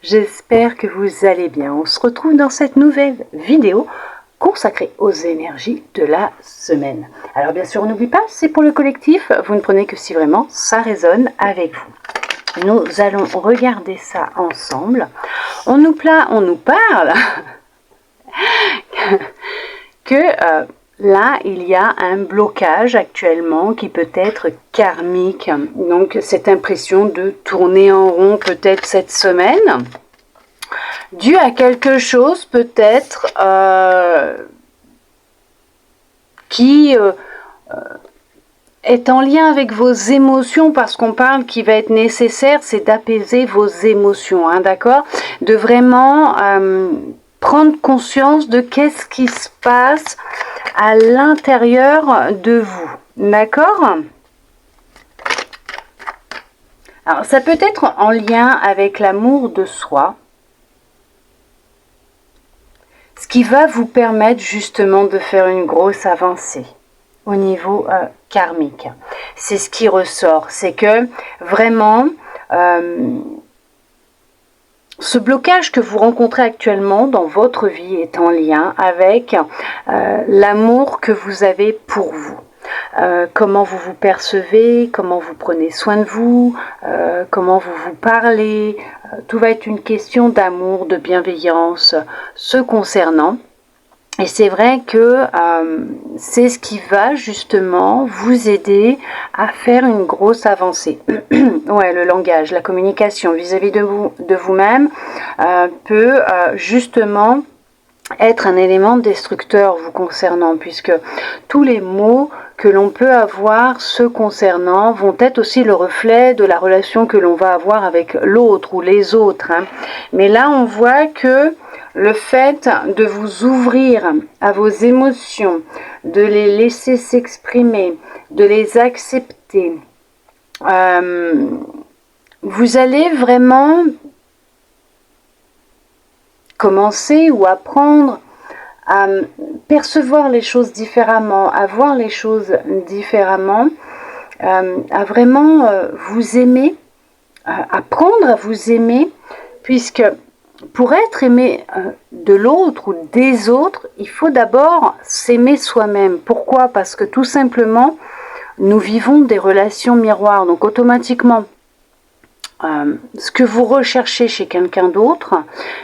j'espère que vous allez bien. On se retrouve dans cette nouvelle vidéo consacrée aux énergies de la semaine. Alors bien sûr, on n'oublie pas, c'est pour le collectif, vous ne prenez que si vraiment ça résonne avec vous. Nous allons regarder ça ensemble. On nous parle que là, il y a un blocage actuellement qui peut être karmique. Donc, cette impression de tourner en rond peut-être cette semaine, dû à quelque chose peut-être qui est en lien avec vos émotions, parce qu'on parle qui va être nécessaire, c'est d'apaiser vos émotions, hein, d'accord? De vraiment prendre conscience de qu'est-ce qui se passe à l'intérieur de vous, d'accord? Alors, ça peut être en lien avec l'amour de soi, ce qui va vous permettre justement de faire une grosse avancée au niveau karmique. C'est ce qui ressort, c'est que vraiment ce blocage que vous rencontrez actuellement dans votre vie est en lien avec l'amour que vous avez pour vous. Comment vous vous percevez, comment vous prenez soin de vous, comment vous vous parlez. Tout va être une question d'amour, de bienveillance ce concernant. Et c'est vrai que c'est ce qui va justement vous aider à faire une grosse avancée. Ouais, le langage, la communication vis-à-vis de vous-même peut justement être un élément destructeur vous concernant, puisque tous les mots que l'on peut avoir se concernant vont être aussi le reflet de la relation que l'on va avoir avec l'autre ou les autres, hein. Mais là, on voit que le fait de vous ouvrir à vos émotions, de les laisser s'exprimer, de les accepter, vous allez vraiment commencer ou apprendre à percevoir les choses différemment, à voir les choses différemment, à vraiment vous aimer, apprendre à vous aimer, puisque pour être aimé de l'autre ou des autres, il faut d'abord s'aimer soi-même. Pourquoi? Parce que tout simplement, nous vivons des relations miroirs. Donc automatiquement, ce que vous recherchez chez quelqu'un d'autre,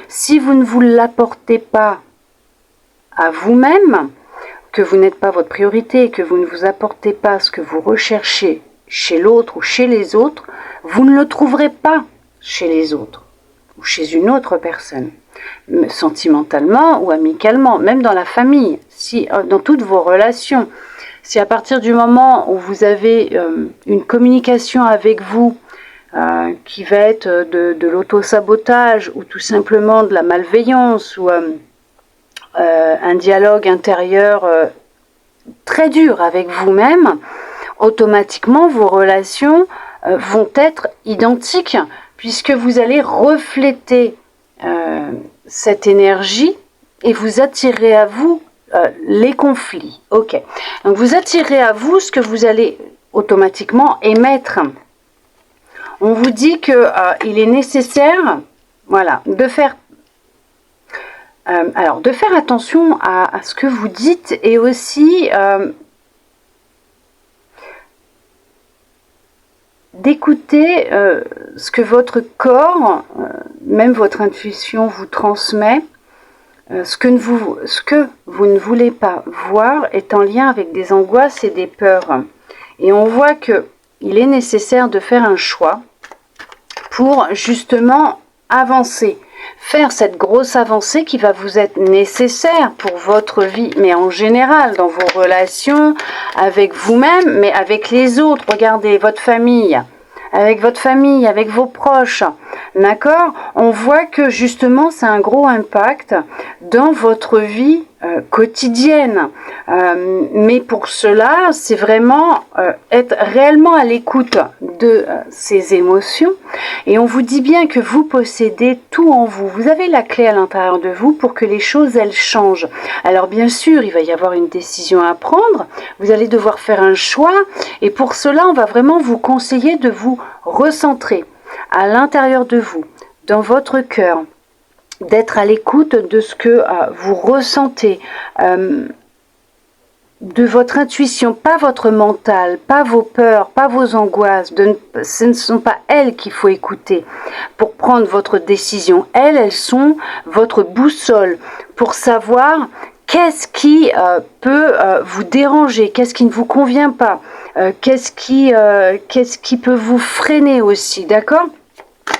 si vous ne vous l'apportez pas à vous-même, que vous n'êtes pas votre priorité, que vous ne vous apportez pas ce que vous recherchez chez l'autre ou chez les autres, vous ne le trouverez pas chez les autres ou chez une autre personne, sentimentalement ou amicalement, même dans la famille, si dans toutes vos relations. Si à partir du moment où vous avez une communication avec vous qui va être de l'auto-sabotage ou tout simplement de la malveillance ou un dialogue intérieur très dur avec vous-même, automatiquement vos relations vont être identiques, puisque vous allez refléter cette énergie et vous attirez à vous les conflits. Ok. Donc vous attirez à vous ce que vous allez automatiquement émettre. On vous dit que il est nécessaire, voilà, de faire attention à ce que vous dites, et aussi d'écouter ce que votre corps, même votre intuition vous transmet. Ce que vous ne voulez pas voir est en lien avec des angoisses et des peurs. Et on voit que il est nécessaire de faire un choix pour justement avancer, faire cette grosse avancée qui va vous être nécessaire pour votre vie, mais en général dans vos relations avec vous-même, mais avec les autres. Regardez votre famille, avec vos proches, d'accord? On voit que justement c'est un gros impact dans votre vie quotidienne, mais pour cela c'est vraiment être réellement à l'écoute de ces émotions. Et on vous dit bien que vous possédez tout en vous, vous avez la clé à l'intérieur de vous pour que les choses elles changent. Alors bien sûr il va y avoir une décision à prendre, vous allez devoir faire un choix, et pour cela on va vraiment vous conseiller de vous recentrer à l'intérieur de vous, dans votre cœur, d'être à l'écoute de ce que vous ressentez, de votre intuition, pas votre mental, pas vos peurs, pas vos angoisses. Ce ne sont pas elles qu'il faut écouter pour prendre votre décision. Elles sont votre boussole pour savoir qu'est-ce qui peut vous déranger, qu'est-ce qui ne vous convient pas, qu'est-ce qui peut vous freiner aussi, d'accord ?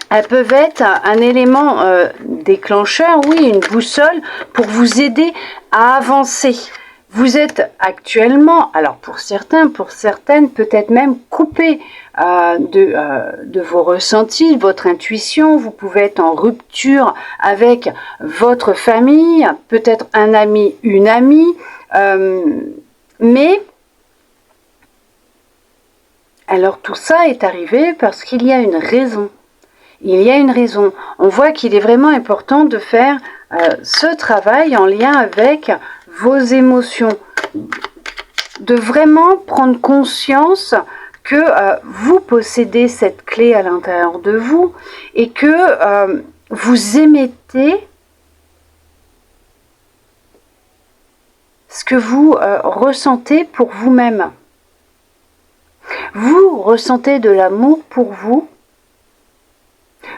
Elles peuvent être un élément déclencheur, oui, une boussole pour vous aider à avancer. Vous êtes actuellement, alors pour certains, pour certaines, peut-être même coupé de vos ressentis, de votre intuition. Vous pouvez être en rupture avec votre famille, peut-être un ami, une amie, mais alors tout ça est arrivé parce qu'il y a une raison. Il y a une raison. On voit qu'il est vraiment important de faire ce travail en lien avec vos émotions, de vraiment prendre conscience que vous possédez cette clé à l'intérieur de vous et que vous émettez ce que vous ressentez pour vous-même. Vous ressentez de l'amour pour vous,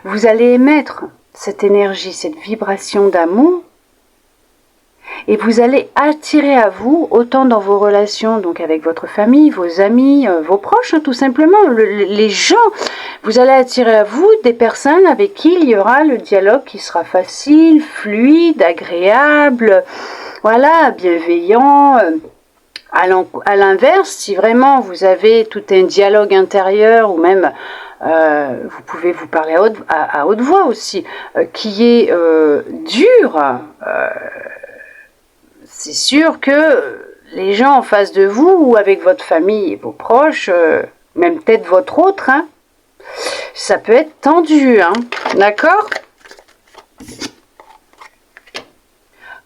vous allez émettre cette énergie, cette vibration d'amour, et vous allez attirer à vous, autant dans vos relations, donc avec votre famille, vos amis, vos proches, tout simplement, les gens, vous allez attirer à vous des personnes avec qui il y aura le dialogue qui sera facile, fluide, agréable, voilà, bienveillant. À l'inverse, si vraiment vous avez tout un dialogue intérieur ou même vous pouvez vous parler à haute voix aussi, qui est dur, c'est sûr que les gens en face de vous ou avec votre famille et vos proches, même peut-être votre autre, hein, ça peut être tendu, hein, d'accord ?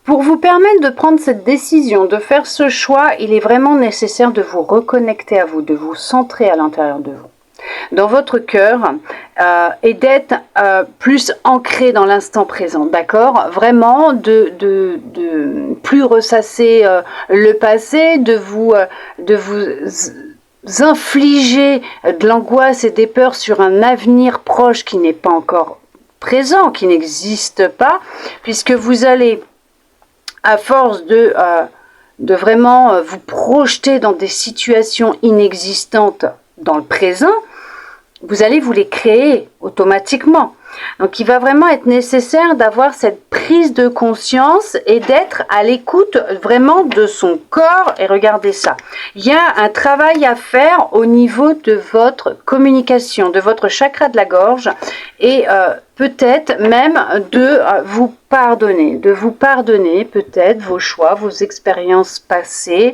Pour vous permettre de prendre cette décision, de faire ce choix, il est vraiment nécessaire de vous reconnecter à vous, de vous centrer à l'intérieur de vous, dans votre cœur, et d'être plus ancré dans l'instant présent, d'accord ? Vraiment de plus ressasser le passé, de vous infliger de l'angoisse et des peurs sur un avenir proche qui n'est pas encore présent, qui n'existe pas, puisque vous allez, à force de vraiment vous projeter dans des situations inexistantes dans le présent, vous allez vous les créer automatiquement. Donc il va vraiment être nécessaire d'avoir cette prise de conscience et d'être à l'écoute vraiment de son corps. Et regardez ça, il y a un travail à faire au niveau de votre communication, de votre chakra de la gorge, et peut-être même de vous pardonner peut-être vos choix, vos expériences passées,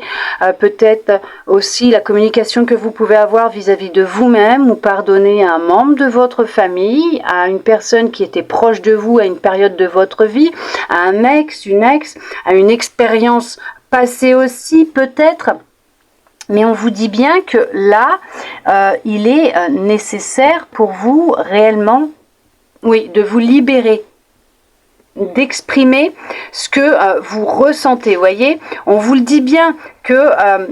peut-être aussi la communication que vous pouvez avoir vis-à-vis de vous-même, ou pardonner à un membre de votre famille, à une personne qui était proche de vous à une période de votre vie, à un ex, une ex, à une expérience passée aussi peut-être. Mais on vous dit bien que là, il est nécessaire pour vous réellement, oui, de vous libérer, d'exprimer ce que vous ressentez. Vous voyez, on vous le dit bien que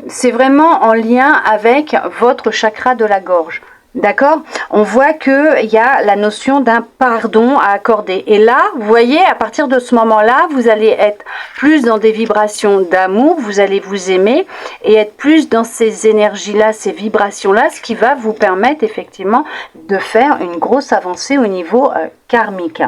c'est vraiment en lien avec votre chakra de la gorge. D'accord ? On voit qu'il y a la notion d'un pardon à accorder. Et là, vous voyez, à partir de ce moment-là, vous allez être plus dans des vibrations d'amour, vous allez vous aimer et être plus dans ces énergies-là, ces vibrations-là, ce qui va vous permettre effectivement de faire une grosse avancée au niveau karmique.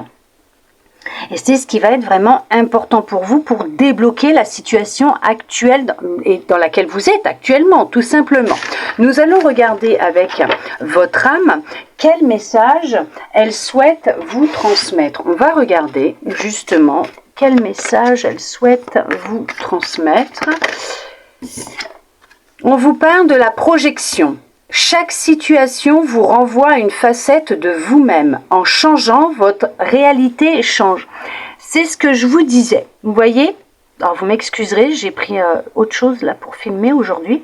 Et c'est ce qui va être vraiment important pour vous pour débloquer la situation actuelle et dans laquelle vous êtes actuellement, tout simplement. Nous allons regarder avec votre âme quel message elle souhaite vous transmettre. On va regarder justement quel message elle souhaite vous transmettre. On vous parle de la projection. Chaque situation vous renvoie à une facette de vous-même. En changeant, votre réalité change. C'est ce que je vous disais. Vous voyez ? Alors vous m'excuserez, j'ai pris autre chose là pour filmer aujourd'hui.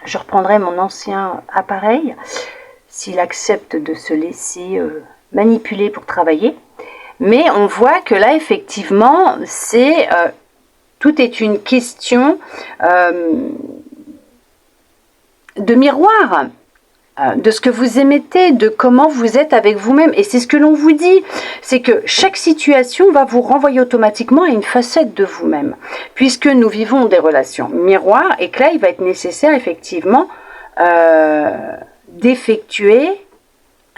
Je reprendrai mon ancien appareil, s'il accepte de se laisser manipuler pour travailler. Mais on voit que là, effectivement, c'est tout est une question de miroir, de ce que vous émettez, de comment vous êtes avec vous-même. Et c'est ce que l'on vous dit, c'est que chaque situation va vous renvoyer automatiquement à une facette de vous-même, puisque nous vivons des relations miroirs, et que là, il va être nécessaire, effectivement, d'effectuer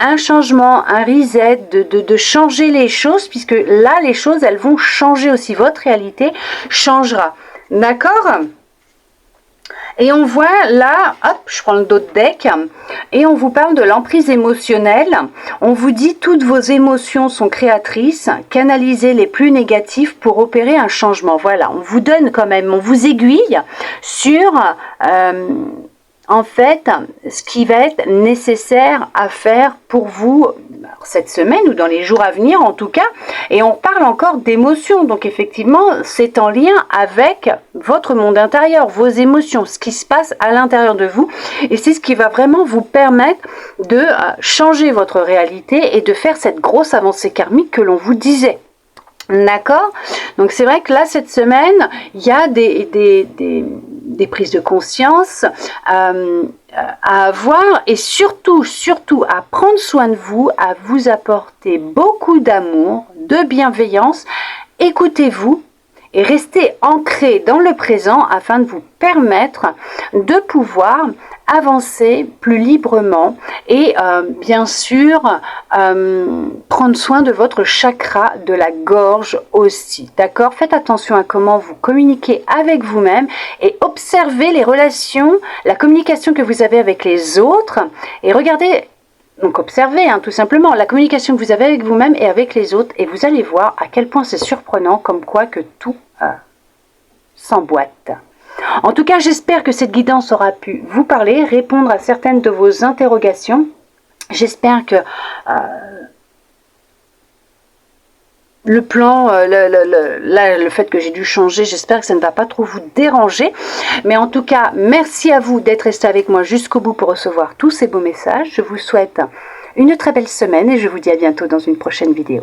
un changement, un reset, de changer les choses, puisque là, les choses, elles vont changer aussi. Votre réalité changera. D'accord ? Et on voit là, hop, je prends le dos de deck, et on vous parle de l'emprise émotionnelle. On vous dit toutes vos émotions sont créatrices, canalisez les plus négatives pour opérer un changement. Voilà, on vous donne quand même, on vous aiguille sur... en fait, ce qui va être nécessaire à faire pour vous cette semaine ou dans les jours à venir en tout cas, et on parle encore d'émotions, donc effectivement c'est en lien avec votre monde intérieur, vos émotions, ce qui se passe à l'intérieur de vous, et c'est ce qui va vraiment vous permettre de changer votre réalité et de faire cette grosse avancée karmique que l'on vous disait. D'accord? Donc c'est vrai que là, cette semaine, il y a des prises de conscience à avoir, et surtout à prendre soin de vous, à vous apporter beaucoup d'amour, de bienveillance. Écoutez-vous et restez ancré dans le présent afin de vous permettre de pouvoir avancer plus librement et bien sûr prendre soin de votre chakra de la gorge aussi, d'accord? Faites attention à comment vous communiquez avec vous-même et observez les relations, la communication que vous avez avec les autres, et regardez, donc observez tout simplement la communication que vous avez avec vous-même et avec les autres, et vous allez voir à quel point c'est surprenant, comme quoi que tout s'emboîte. En tout cas, j'espère que cette guidance aura pu vous parler, répondre à certaines de vos interrogations. J'espère que le plan, le fait que j'ai dû changer, j'espère que ça ne va pas trop vous déranger. Mais en tout cas, merci à vous d'être resté avec moi jusqu'au bout pour recevoir tous ces beaux messages. Je vous souhaite une très belle semaine et je vous dis à bientôt dans une prochaine vidéo.